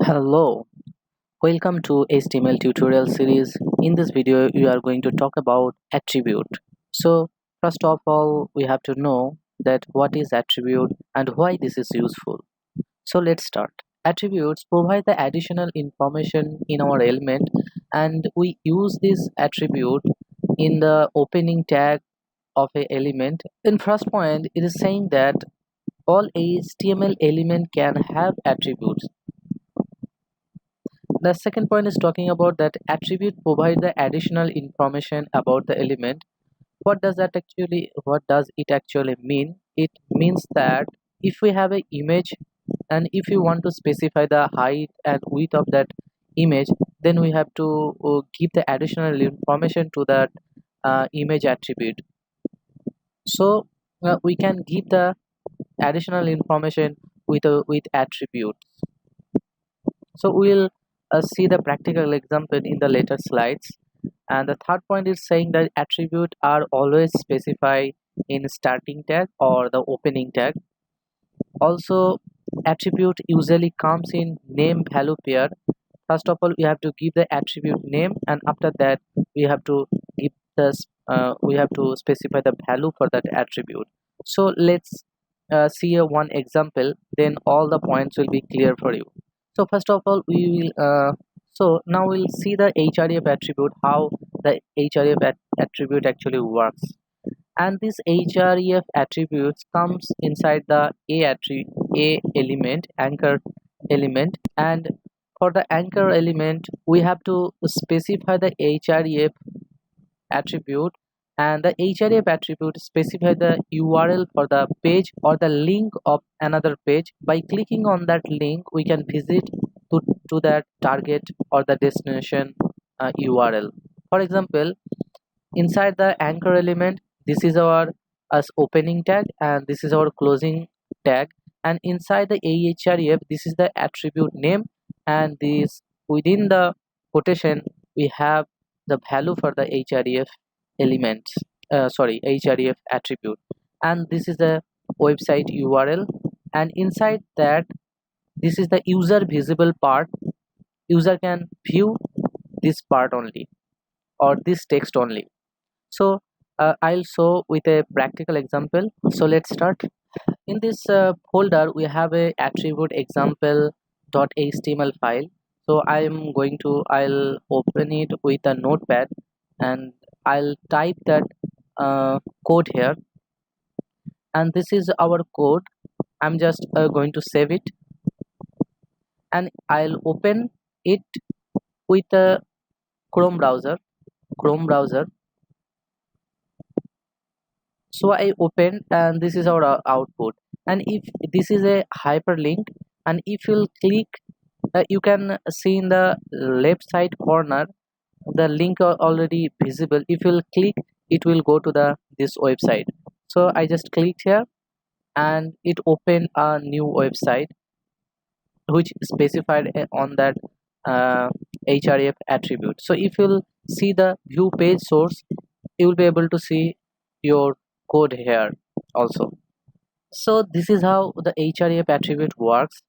Hello, welcome to HTML tutorial series. In this video, we are going to talk about attribute. So, first of all, we have to know that what is attribute and why this is useful. So, let's start. Attributes provide the additional information in our element, and we use this attribute in the opening tag of a element. In first point, it is saying that all HTML element can have attributes. The second point is talking about that attribute provide the additional information about the element. What does it actually mean? It means that if we have an image and if you want to specify the height and width of that image, then we have to give the additional information to that image attribute. So we can give the additional information with attribute. So we'll see the practical example in the later slides. And the third point is saying that attributes are always specified in starting tag or the opening tag. Also, attribute usually comes in name value pair. First of all, we have to give the attribute name, and after that, we have to give we have to specify the value for that attribute. So let's see one example. Then all the points will be clear for you. So first of all, we will so now we'll see the href attribute, how the attribute actually works. And this href attributes comes inside the a element, anchor element. And for the anchor element, we have to specify the href attribute, and the href attribute specify the url for the page or the link of another page. By clicking on that link, we can visit to that target or the destination url. For example, inside the anchor element, this is our as opening tag and this is our closing tag, and inside the ahref, this is the attribute name, and this within the quotation we have the value for the href element, href attribute, and this is the website url. And inside that, this is the user visible part. User can view this part only or this text only. So I'll show with a practical example. So let's start. In this folder, we have a attribute example.html file. So I'll open it with a notepad, and I'll type that code here, and this is our code. I'm just going to save it, and I'll open it with a chrome browser. So I opened, and this is our output. And if this is a hyperlink, and if you'll click, you can see in the left side corner the link are already visible. If you'll click, it will go to the this website. So I just clicked here, and it opened a new website which specified on that href attribute. So if you'll see the view page source, you will be able to see your code here also. So this is how the href attribute works.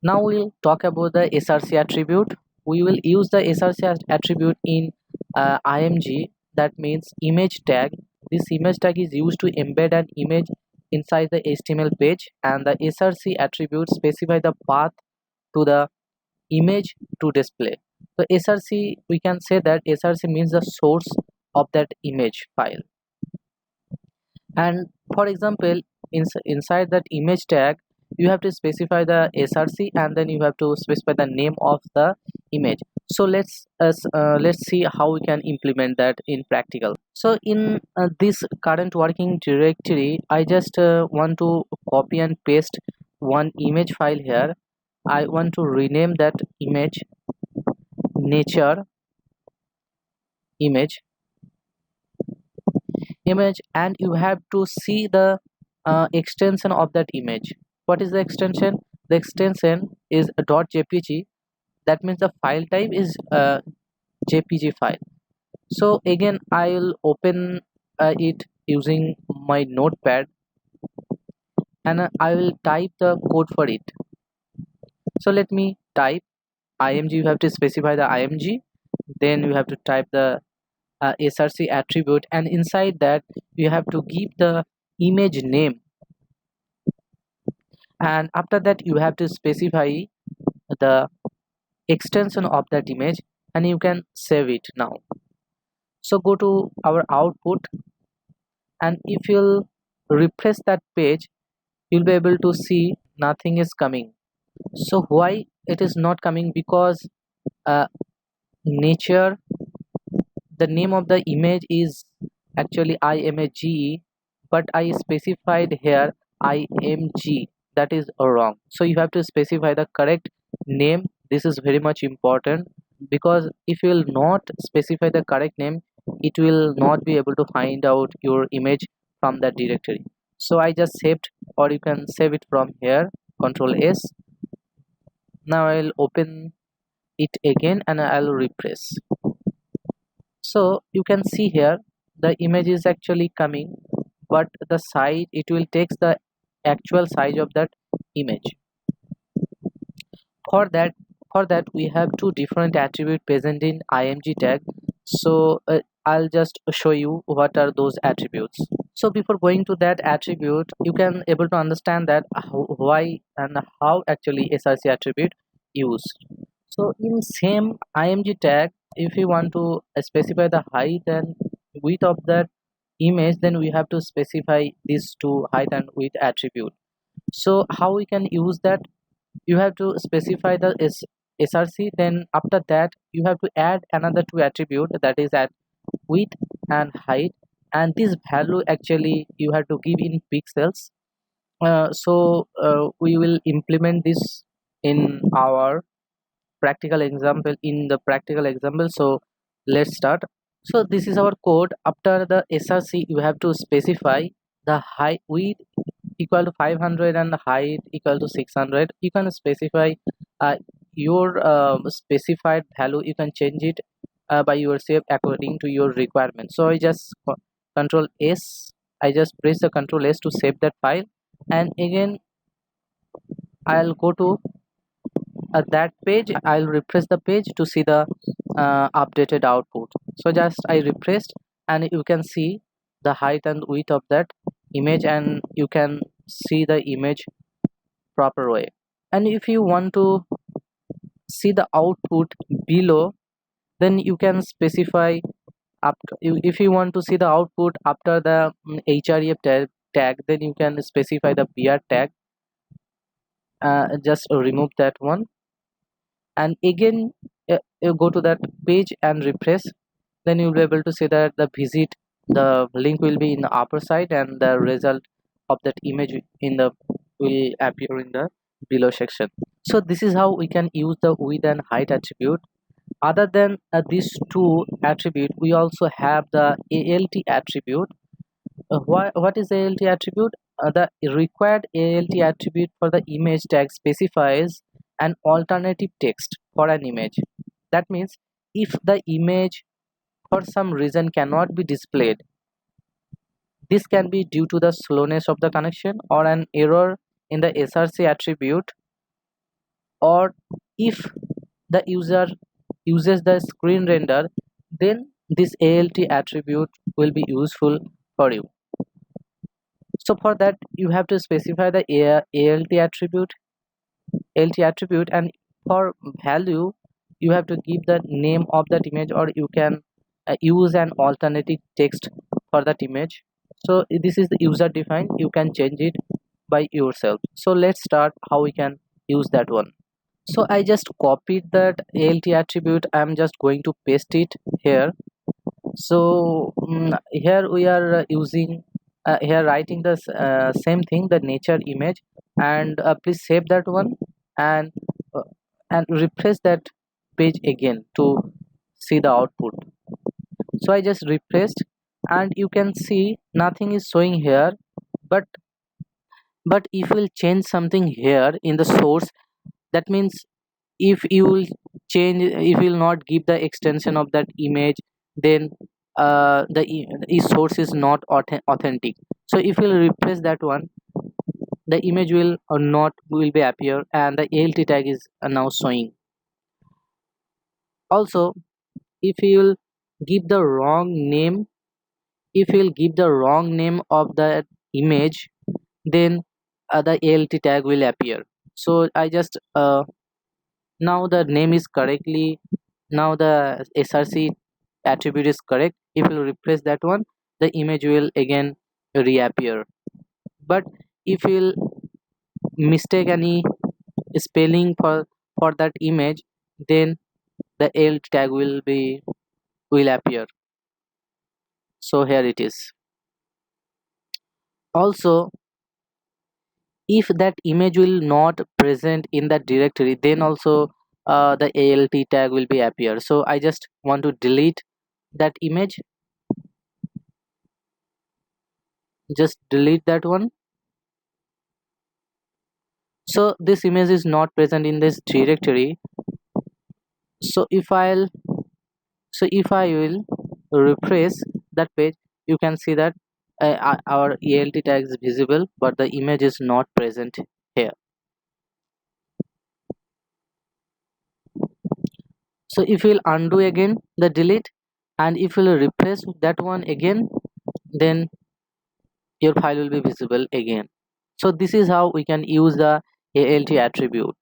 Now we'll talk about the src attribute. We will use the src attribute in img, that means image tag. This image tag is used to embed an image inside the html page, and the src attribute specify the path to the image to display. So src, we can say that src means the source of that image file. And for example, inside that image tag, you have to specify the src, and then you have to specify the name of the image. So let's see how we can implement that in practical. So in this current working directory, I just want to copy and paste one image file here. I want to rename that image nature image, and you have to see the extension of that image. What is the extension? The extension is a .jpg. That means the file type is a jpg file. So again, I'll open it using my notepad, and I will type the code for it. So let me type img, you have to specify the img, then you have to type the src attribute, and inside that you have to give the image name, and after that you have to specify the extension of that image, and you can save it now. So go to our output, and if you'll refresh that page, you'll be able to see nothing is coming. So why it is not coming? Because uh, nature, the name of the image is actually image, but I specified here img, that is wrong. So you have to specify the correct name. This is very much important, because if you will not specify the correct name, it will not be able to find out your image from that directory. So I just saved, or you can save it from here, control s. Now I'll open it again and I'll refresh. So you can see here the image is actually coming, but the size, it will take the actual size of that image. For that, we have two different attributes present in img tag. So I'll just show you what are those attributes. So before going to that attribute, you can able to understand that why and how actually src attribute used. So in same img tag, if you want to specify the height and width of that image, then we have to specify these two height and width attribute. So how we can use that? You have to specify the src, then after that you have to add another two attribute, that is at width and height, and this value actually you have to give in pixels. We will implement this in our practical example, so let's start. So this is our code. After the src, you have to specify the height width equal to 500 and height equal to 600. You can specify your specified value, you can change it by yourself according to your requirement. So I just control s, I just press the control s to save that file, and again I'll go to that page, I'll refresh the page to see the updated output. So just I refreshed, and you can see the height and width of that image, and you can see the image proper way. And if you want to see the output below, then you can specify if you want to see the output after the href tag, then you can specify the br tag. Just remove that one, and again you go to that page and refresh, then you'll be able to see that the link will be in the upper side, and the result of that image in the will appear in the below section. So this is how we can use the width and height attribute. Other than these two attribute, we also have the alt attribute. What is alt attribute? The required alt attribute for the image tag specifies an alternative text for an image. That means if the image for some reason cannot be displayed, this can be due to the slowness of the connection or an error in the src attribute, or if the user uses the screen render, then this alt attribute will be useful for you. So for that you have to specify the alt attribute, and for value you have to give the name of that image, or you can use an alternative text for that image. So this is the user defined, you can change it by yourself. So let's start how we can use that one. So I just copied that alt attribute, I'm just going to paste it here. So here we are using here writing the same thing, the nature image, and please save that one, and uh, and refresh that page again to see the output. So I just refreshed, and you can see nothing is showing here, but if you will change something here in the source, that means if you will change, if you will not give the extension of that image, then the source is not authentic. So if you will replace that one, the image will or not will be appear and the alt tag is now showing. Also, if you'll give the wrong name, if you'll give the wrong name of the image, then the alt tag will appear. So I just now the name is correctly, now the src attribute is correct. If you replace that one, the image will again reappear. But if you'll mistake any spelling for that image, then the alt tag will appear. So here it is. Also, if that image will not present in that directory, then also the alt tag will be appear. So I just want to delete that image, just delete that one. So this image is not present in this directory. So if I will refresh that page, you can see that our alt tag is visible but the image is not present here. So if you'll undo again the delete, and if you'll refresh that one again, then your file will be visible again. So this is how we can use the alt attribute.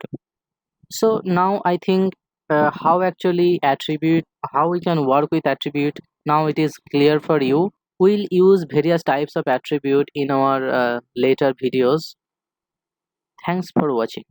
So now I think how actually attribute, how we can work with attribute, now it is clear for you. We'll use various types of attribute in our later videos. Thanks for watching.